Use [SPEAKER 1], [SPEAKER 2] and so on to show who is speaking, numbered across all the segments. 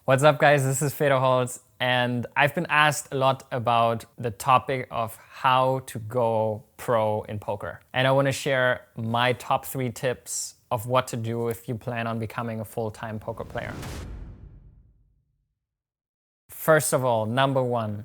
[SPEAKER 1] What's up, guys? This is Fedor Holz, and I've been asked a lot about the topic of how to go pro in poker. And I want to share my top 3 tips of what to do if you plan on becoming a full-time poker player. First of all, number 1,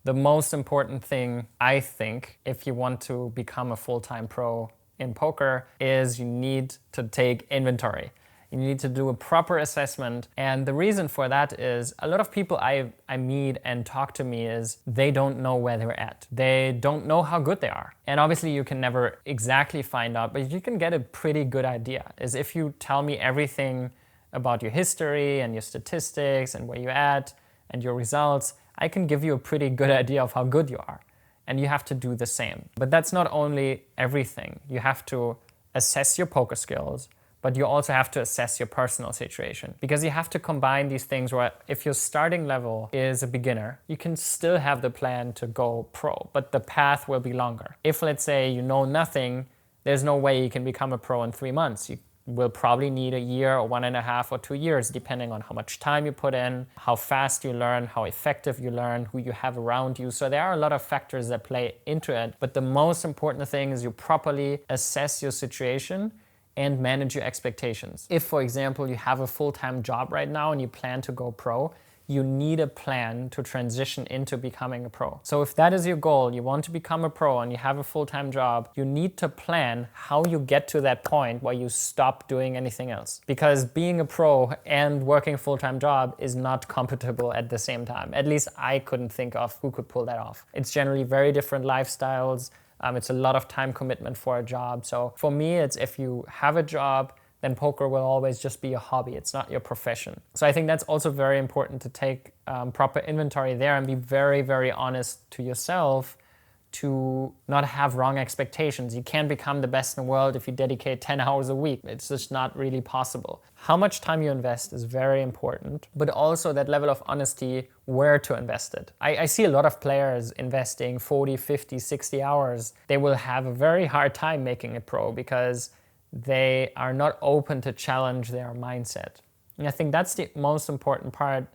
[SPEAKER 1] the most important thing, I think, if you want to become a full-time pro in poker is you need to take inventory. You need to do a proper assessment. And the reason for that is a lot of people I meet and talk to me is they don't know where they're at. They don't know how good they are. And obviously you can never exactly find out, but you can get a pretty good idea. Is if you tell me everything about your history and your statistics and where you're at and your results, I can give you a pretty good idea of how good you are. And you have to do the same. But that's not only everything. You have to assess your poker skills, but you also have to assess your personal situation, because you have to combine these things where if your starting level is a beginner, you can still have the plan to go pro, but the path will be longer. If, let's say, you know nothing, there's no way you can become a pro in 3 months. You will probably need a year or 1.5 or 2 years, depending on how much time you put in, how fast you learn, how effective you learn, who you have around you. So there are a lot of factors that play into it. But the most important thing is you properly assess your situation and manage your expectations. If, for example, you have a full-time job right now and you plan to go pro, you need a plan to transition into becoming a pro. So if that is your goal, you want to become a pro and you have a full-time job, you need to plan how you get to that point where you stop doing anything else. Because being a pro and working a full-time job is not compatible at the same time. At least I couldn't think of who could pull that off. It's generally very different lifestyles. It's a lot of time commitment for a job. So for me, it's if you have a job, then poker will always just be a hobby. It's not your profession. So I think that's also very important to take proper inventory there and be very, very honest to yourself to not have wrong expectations. You can't become the best in the world if you dedicate 10 hours a week. It's just not really possible. How much time you invest is very important, but also that level of honesty where to invest it. I see a lot of players investing 40, 50, 60 hours. They will have a very hard time making it pro because they are not open to challenge their mindset. And I think that's the most important part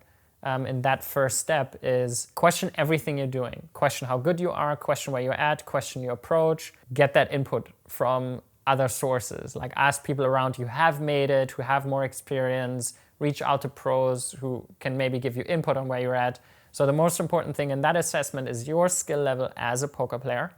[SPEAKER 1] in that first step is question everything you're doing. Question how good you are, question where you're at, question your approach, get that input from other sources. Like ask people around you who have made it, who have more experience, reach out to pros who can maybe give you input on where you're at. So the most important thing in that assessment is your skill level as a poker player,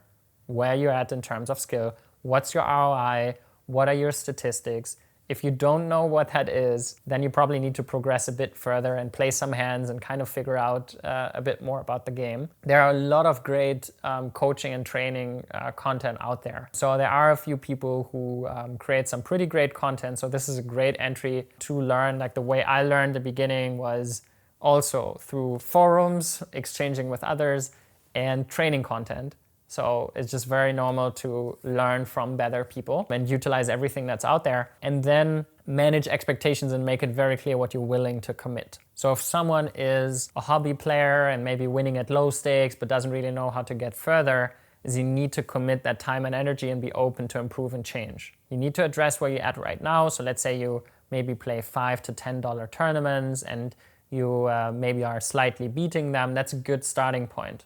[SPEAKER 1] where you're at in terms of skill, what's your ROI, what are your statistics. If you don't know what that is, then you probably need to progress a bit further and play some hands and kind of figure out a bit more about the game. There are a lot of great coaching and training content out there. So there are a few people who create some pretty great content. So this is a great entry to learn. Like the way I learned at the beginning was also through forums, exchanging with others, and training content. So it's just very normal to learn from better people and utilize everything that's out there and then manage expectations and make it very clear what you're willing to commit. So if someone is a hobby player and maybe winning at low stakes but doesn't really know how to get further, is you need to commit that time and energy and be open to improve and change. You need to address where you're at right now. So let's say you maybe play $5 to $10 tournaments and you maybe are slightly beating them. That's a good starting point.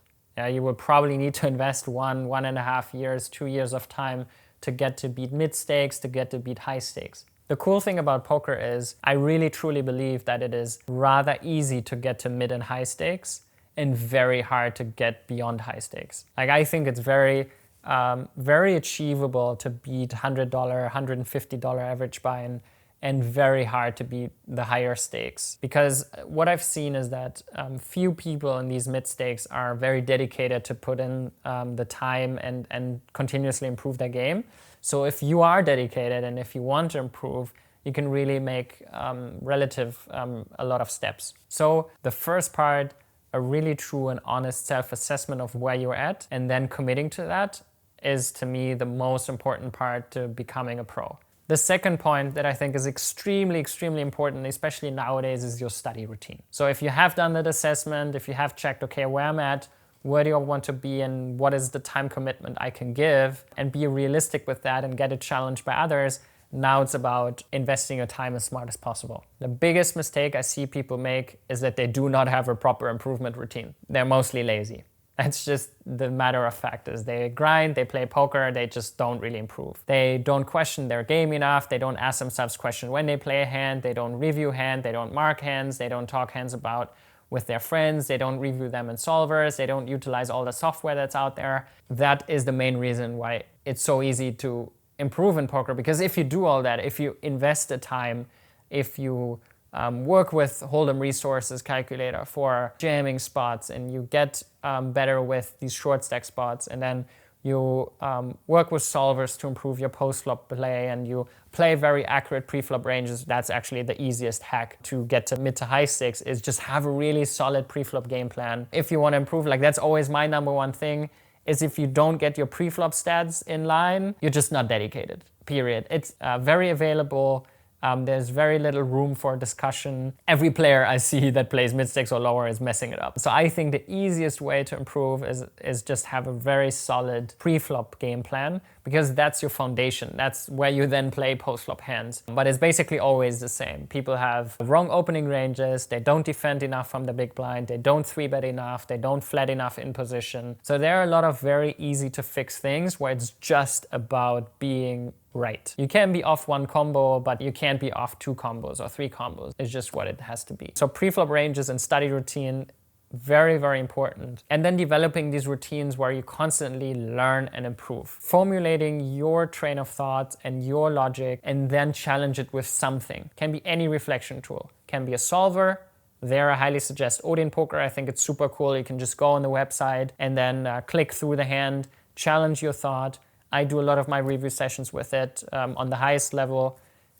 [SPEAKER 1] You will probably need to invest 1.5 years, 2 years of time to get to beat mid stakes, to get to beat high stakes. The cool thing about poker is I really truly believe that it is rather easy to get to mid and high stakes and very hard to get beyond high stakes. Like I think it's very achievable to beat $100, $150 average buy-in and very hard to beat the higher stakes. Because what I've seen is that few people in these mid stakes are very dedicated to put in the time and continuously improve their game. So if you are dedicated and if you want to improve, you can really make a lot of steps. So the first part, a really true and honest self-assessment of where you're at and then committing to that is to me the most important part to becoming a pro. The second point that I think is extremely, extremely important, especially nowadays, is your study routine. So if you have done that assessment, if you have checked, okay, where I'm at, where do I want to be and what is the time commitment I can give, and be realistic with that and get it challenged by others, Now it's about investing your time as smart as possible. The biggest mistake I see people make is that they do not have a proper improvement routine. They're mostly lazy. That's just the matter of fact is they grind, they play poker, they just don't really improve. They don't question their game enough, they don't ask themselves questions when they play a hand, they don't review hand, they don't mark hands, they don't talk hands about with their friends, they don't review them in solvers, they don't utilize all the software that's out there. That is the main reason why it's so easy to improve in poker, because if you do all that, if you invest the time, if you work with Hold'em resources calculator for jamming spots, and you get better with these short stack spots, and then you work with solvers to improve your post-flop play, and you play very accurate pre-flop ranges. That's actually the easiest hack to get to mid to high stakes, is just have a really solid pre-flop game plan. If you want to improve, like that's always my number one thing, is if you don't get your pre-flop stats in line, you're just not dedicated, period. It's very available. There's very little room for discussion. Every player I see that plays mid-stakes or lower is messing it up. So I think the easiest way to improve is just have a very solid pre-flop game plan, because that's your foundation. That's where you then play post-flop hands. But it's basically always the same. People have wrong opening ranges, they don't defend enough from the big blind, they don't 3-bet enough, they don't flat enough in position. So there are a lot of very easy to fix things where it's just about being right. You can be off one combo, but you can't be off 2 combos or 3 combos. It's just what it has to be. So pre-flop ranges and study routine, very, very important. And then developing these routines where you constantly learn and improve. Formulating your train of thought and your logic, and then challenge it with something. Can be any reflection tool. Can be a solver. There I highly suggest Odin Poker. I think it's super cool. You can just go on the website and then click through the hand, challenge your thought. I do a lot of my review sessions with it on the highest level.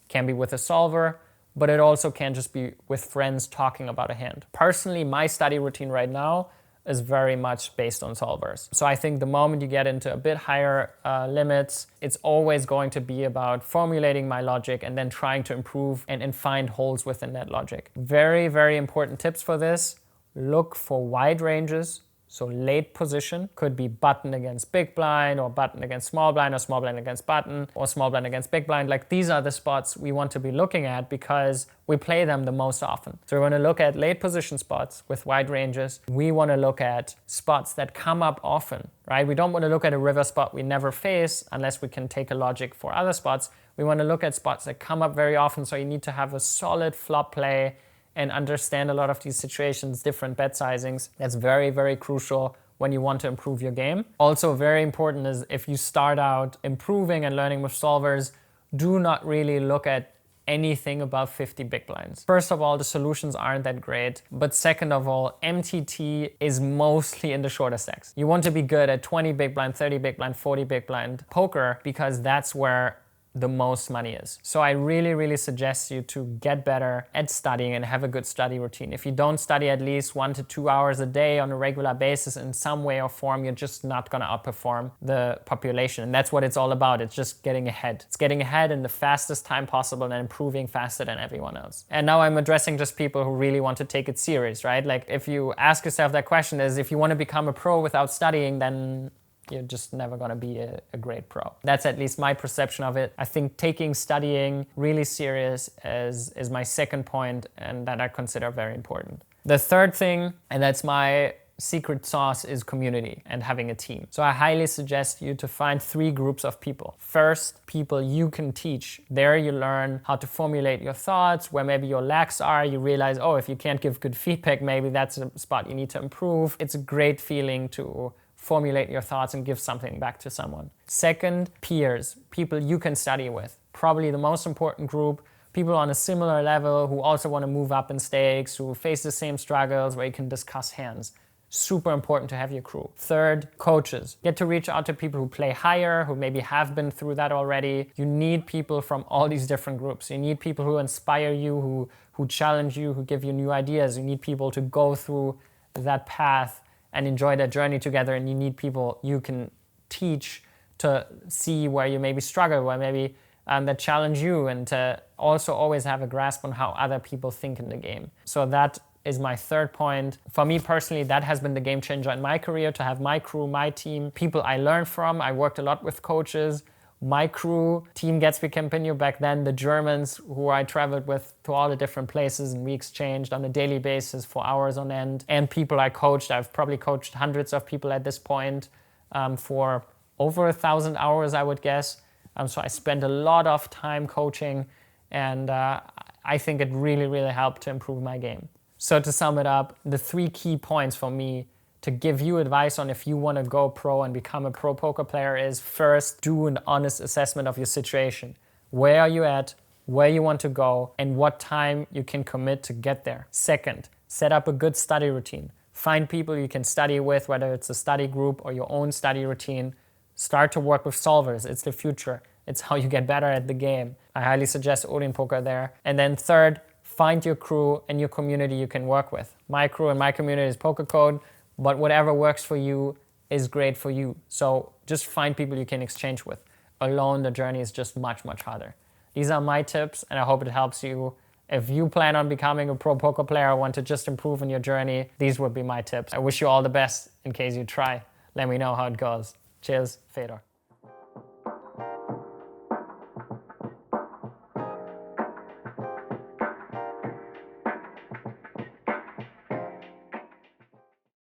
[SPEAKER 1] Can be with a solver, but it also can just be with friends talking about a hand. Personally, my study routine right now is very much based on solvers. So I think the moment you get into a bit higher limits, it's always going to be about formulating my logic and then trying to improve and find holes within that logic. Very, very important tips for this. Look for wide ranges. So late position could be button against big blind, or button against small blind, or small blind against button, or small blind against big blind. Like, these are the spots we want to be looking at because we play them the most often. So we want to look at late position spots with wide ranges. We want to look at spots that come up often, right? We don't want to look at a river spot we never face unless we can take a logic for other spots. We want to look at spots that come up very often. So you need to have a solid flop play and understand a lot of these situations, different bet sizings. That's very, very crucial when you want to improve your game. Also very important is, if you start out improving and learning with solvers, do not really look at anything above 50 big blinds. First of all, the solutions aren't that great. But second of all, MTT is mostly in the shorter stacks. You want to be good at 20 big blind, 30 big blind, 40 big blind poker, because that's where the most money is. So I really, really suggest you to get better at studying and have a good study routine. If you don't study at least 1 to 2 hours a day on a regular basis in some way or form, you're just not going to outperform the population. And that's what it's all about. It's just getting ahead. It's getting ahead in the fastest time possible and improving faster than everyone else. And now I'm addressing just people who really want to take it serious, right? Like, if you ask yourself that question, is if you want to become a pro without studying, then you're just never going to be a great pro. That's at least my perception of it. I think taking studying really serious is my second point, and that I consider very important. The third thing, and that's my secret sauce, is community and having a team. So I highly suggest you to find 3 groups of people. First, people you can teach. There you learn how to formulate your thoughts, where maybe your lacks are. You realize, oh, if you can't give good feedback, maybe that's a spot you need to improve. It's a great feeling to formulate your thoughts and give something back to someone. Second, peers, people you can study with. Probably the most important group, people on a similar level who also want to move up in stakes, who face the same struggles, where you can discuss hands. Super important to have your crew. Third, coaches. Get to reach out to people who play higher, who maybe have been through that already. You need people from all these different groups. You need people who inspire you, who challenge you, who give you new ideas. You need people to go through that path and enjoy that journey together. And you need people you can teach to see where you maybe struggle, where maybe that challenge you, and to also always have a grasp on how other people think in the game. So that is my third point. For me personally, that has been the game changer in my career, to have my crew, my team, people I learned from. I worked a lot with coaches My crew, Team Gatsby Campino back then, the Germans who I traveled with to all the different places, and we exchanged on a daily basis for hours on end, and people I coached. I've probably coached hundreds of people at this point for over 1,000 hours, I would guess. So I spent a lot of time coaching, and I think it really, really helped to improve my game. So to sum it up, the 3 key points for me to give you advice on if you want to go pro and become a pro poker player is, first, do an honest assessment of your situation. Where are you at, where you want to go, and what time you can commit to get there. Second, set up a good study routine. Find people you can study with, whether it's a study group or your own study routine. Start to work with solvers. It's the future. It's how you get better at the game. I highly suggest Odin Poker there. And then third, find your crew and your community you can work with. My crew and my community is Pokercode, but whatever works for you is great for you. So just find people you can exchange with. Alone, the journey is just much, much harder. These are my tips, and I hope it helps you. If you plan on becoming a pro poker player or want to just improve in your journey, these would be my tips. I wish you all the best in case you try. Let me know how it goes. Cheers, Fedor.